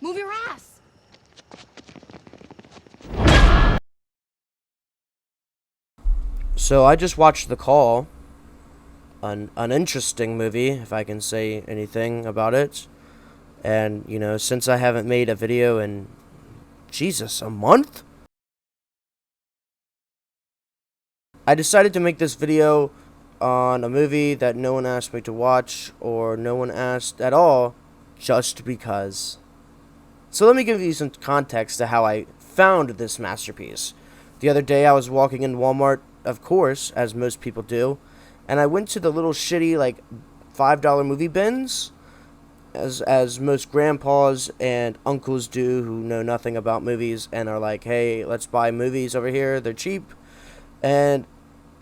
Move your ass. So I just watched The Call, an interesting movie, if I can say anything about it. And, since I haven't made a video in, Jesus, a month? I decided to make this video on a movie that no one asked me to watch, or no one asked at all, just because. So let me give you some context to how I found this masterpiece. The other day I was walking in Walmart, of course, as most people do, and I went to the little shitty, like, $5 movie bins, as most grandpas and uncles do who know nothing about movies and are like, hey, let's buy movies over here, they're cheap. And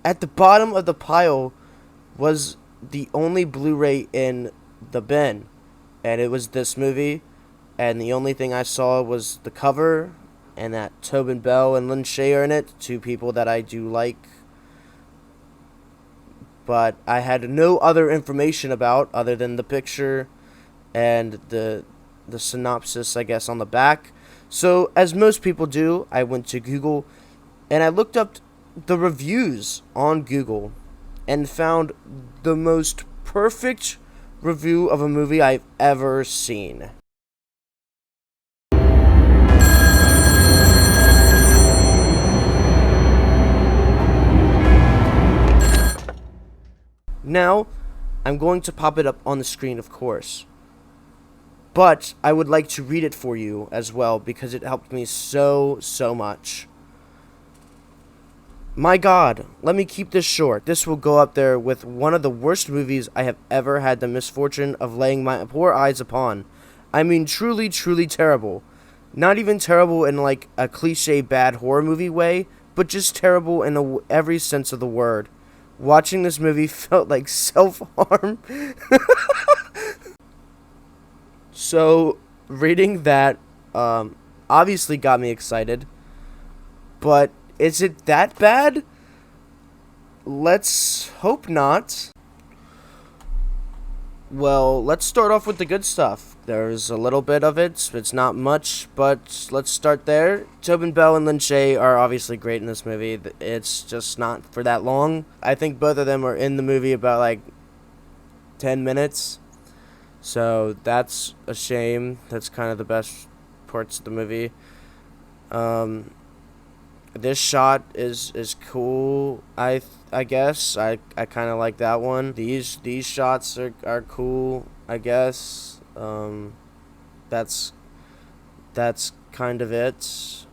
at the bottom of the pile was the only Blu-ray in the bin, and it was this movie, and the only thing I saw was the cover, and that Tobin Bell and Lynn Shay are in it, two people that I do like, but I had no other information about other than the picture and the synopsis, I guess, on the back. So, as most people do, I went to Google, and I looked up the reviews on Google, and found the most perfect review of a movie I've ever seen. Now, I'm going to pop it up on the screen, of course. But I would like to read it for you as well, because it helped me so much. My God, let me keep this short. This will go up there with one of the worst movies I have ever had the misfortune of laying my poor eyes upon. I mean, truly terrible. Not even terrible in like a cliche bad horror movie way, but just terrible in every sense of the word. Watching this movie felt like self-harm. So, reading that obviously got me excited. But is it that bad? Let's hope not. Well, let's start off with the good stuff. There's a little bit of it. It's not much, but let's start there. Tobin Bell and Lynn Shay are obviously great in this movie. It's just not for that long. I think both of them are in the movie about, like, 10 minutes. So, that's a shame. That's kind of the best parts of the movie. This shot is cool, I guess. I kind of like that one. These shots are cool, I guess. That's kind of it.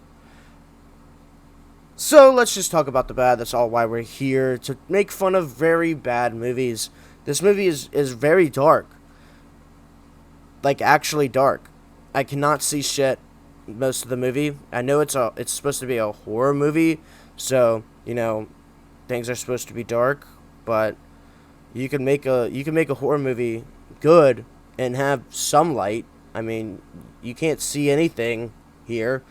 So let's just talk about the bad. That's all why we're here, to make fun of very bad movies. This movie is very dark. Like, actually dark. I cannot see shit most of the movie. I know it's supposed to be a horror movie, so, things are supposed to be dark, but you can make a horror movie good and have some light. I mean, you can't see anything here.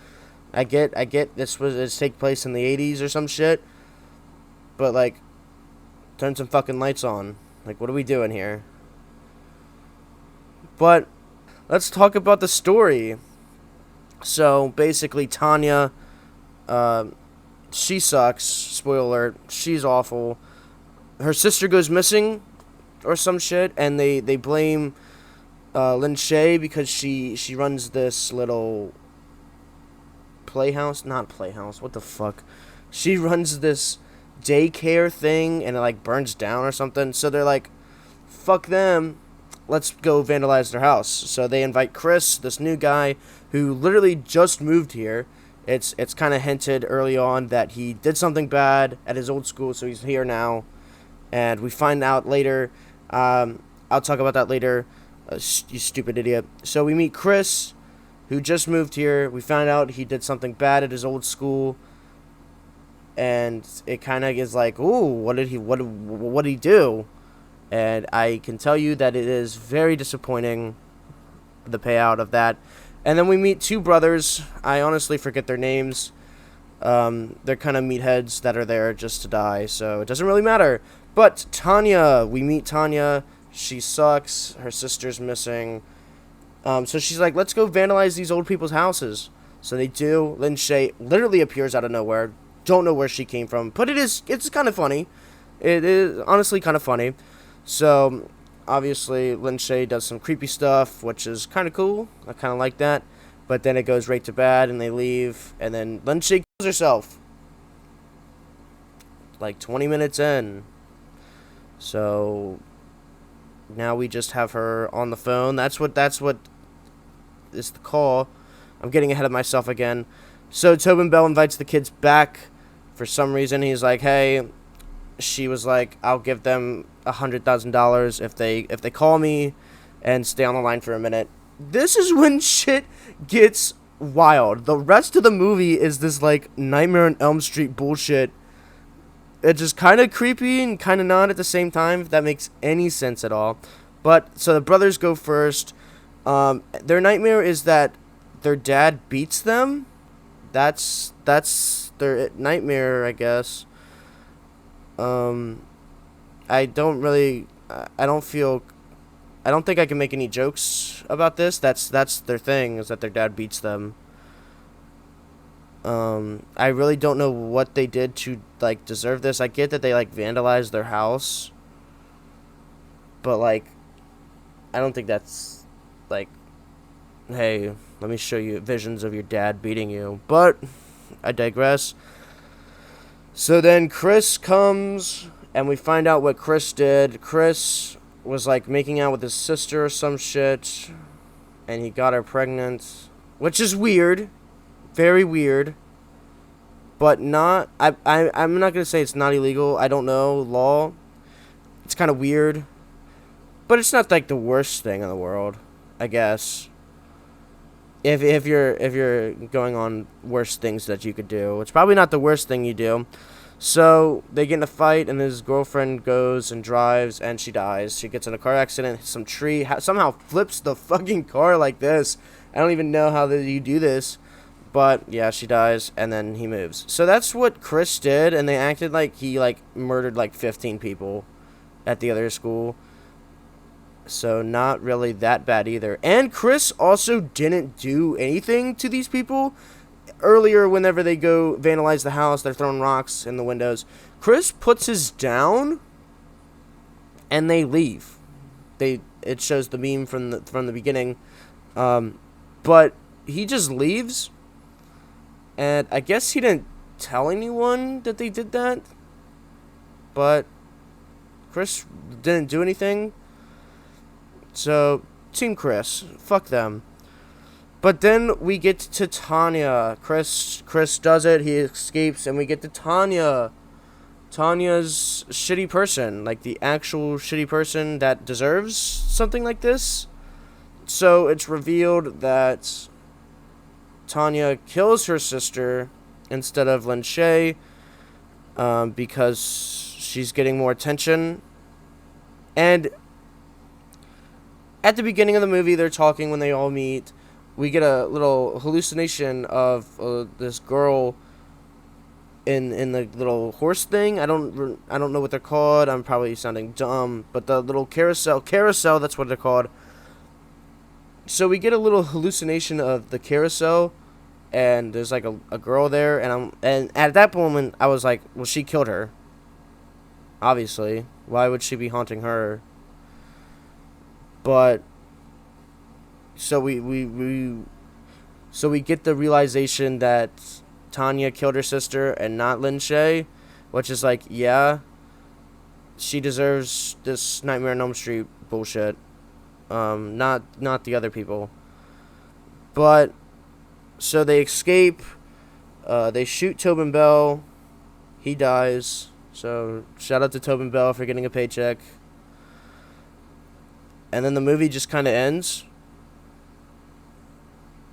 I get it's take place in the 80s or some shit, but, like, turn some fucking lights on. Like, what are we doing here? But let's talk about the story. So, basically, Tanya, she sucks. Spoiler alert. She's awful. Her sister goes missing or some shit, and they blame Lynn Shay because she runs this little playhouse. Not playhouse. What the fuck? She runs this daycare thing, and it, like, burns down or something. So they're like, fuck them. Let's go vandalize their house. So they invite Chris, this new guy, who literally just moved here. It's kind of hinted early on that he did something bad at his old school, so he's here now. And we find out later. I'll talk about that later. You stupid idiot. So we meet Chris, who just moved here. We find out he did something bad at his old school. And it kind of is like, ooh, what did he do? And I can tell you that it is very disappointing, the payout of that. And then we meet two brothers. I honestly forget their names. They're kind of meatheads that are there just to die, so it doesn't really matter. But Tanya, we meet Tanya. She sucks. Her sister's missing. So she's like, let's go vandalize these old people's houses. So they do. Lin Shaye literally appears out of nowhere. Don't know where she came from, but it's kind of funny. It is honestly kind of funny. So obviously Lin Shaye does some creepy stuff, which is kind of cool. I kind of like that. But then it goes right to bad, and they leave, and then Lin Shaye kills herself. Like 20 minutes in. So now we just have her on the phone. That's what is the call. I'm getting ahead of myself again. So Tobin Bell invites the kids back for some reason. He's like, hey, she was like, I'll give them $100,000 if they call me and stay on the line for a minute. This is when shit gets wild. The rest of the movie is this like Nightmare on Elm Street bullshit. It's just kind of creepy and kind of not at the same time, if that makes any sense at all. But so the brothers go first. Their nightmare is that their dad beats them. That's their nightmare, I guess. I don't really, I don't feel, I don't think I can make any jokes about this. That's their thing, is that their dad beats them. I really don't know what they did to like deserve this. I get that they like vandalized their house, but like, I don't think that's like, hey, let me show you visions of your dad beating you. But I digress. So then Chris comes, and we find out what Chris did. Chris was like making out with his sister or some shit, and he got her pregnant, which is weird. Very weird. But not, I'm not going to say it's not illegal. I don't know law. It's kind of weird. But it's not like the worst thing in the world, I guess. If you're going on worse things that you could do, it's probably not the worst thing you do. So they get in a fight, and his girlfriend goes and drives, and she dies. She gets in a car accident, hits some tree, somehow flips the fucking car like this. I don't even know how you do this. But yeah, she dies, and then he moves. So that's what Chris did, and they acted like he like murdered like 15 people at the other school. So not really that bad either. And Chris also didn't do anything to these people. Earlier, whenever they go vandalize the house, they're throwing rocks in the windows. Chris puts his down, and they leave. It shows the meme from the beginning, but he just leaves. And I guess he didn't tell anyone that they did that. But Chris didn't do anything. So, Team Chris. Fuck them. But then we get to Tanya. Chris does it. He escapes. And we get to Tanya. Tanya's shitty person. Like the actual shitty person that deserves something like this. So, it's revealed that Tanya kills her sister instead of Lin Shaye, because she's getting more attention. And at the beginning of the movie, they're talking when they all meet. We get a little hallucination of this girl in the little horse thing. I don't know what they're called. I'm probably sounding dumb, but the little carousel, that's what they're called. So we get a little hallucination of the carousel, and there's like a girl there, and at that moment I was like, well, she killed her. Obviously, why would she be haunting her? But so we get the realization that Tanya killed her sister and not Lin Shaye, which is like, yeah, she deserves this Nightmare on Elm Street bullshit. Not the other people. But so they escape. They shoot Tobin Bell. He dies. So shout out to Tobin Bell for getting a paycheck. And then the movie just kind of ends.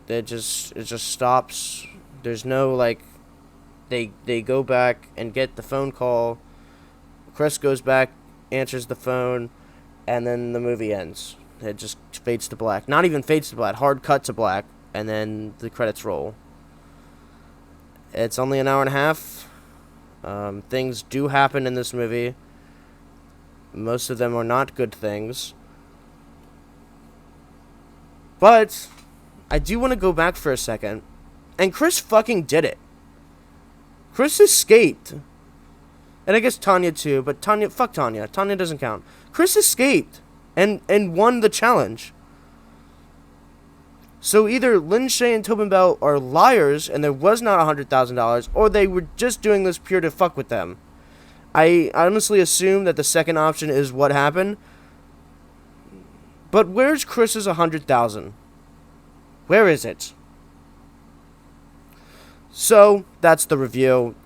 It just stops. There's no like. They go back and get the phone call. Chris goes back, answers the phone, and then the movie ends. It just fades to black. Not even fades to black. Hard cut to black. And then the credits roll. It's only an hour and a half. Things do happen in this movie. Most of them are not good things. But I do want to go back for a second. And Chris fucking did it. Chris escaped. And I guess Tanya too, but fuck Tanya. Tanya doesn't count. Chris escaped and won the challenge. So either Lin Shaye and Tobin Bell are liars and there was not $100,000, or they were just doing this pure to fuck with them. I honestly assume that the second option is what happened. But where's Chris's $100,000? Where is it? So that's the review.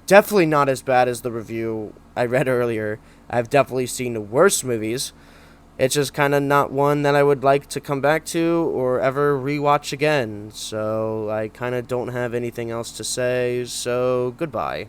Definitely not as bad as the review I read earlier. I've definitely seen worse movies. It's just kind of not one that I would like to come back to or ever rewatch again. So I kind of don't have anything else to say. So goodbye.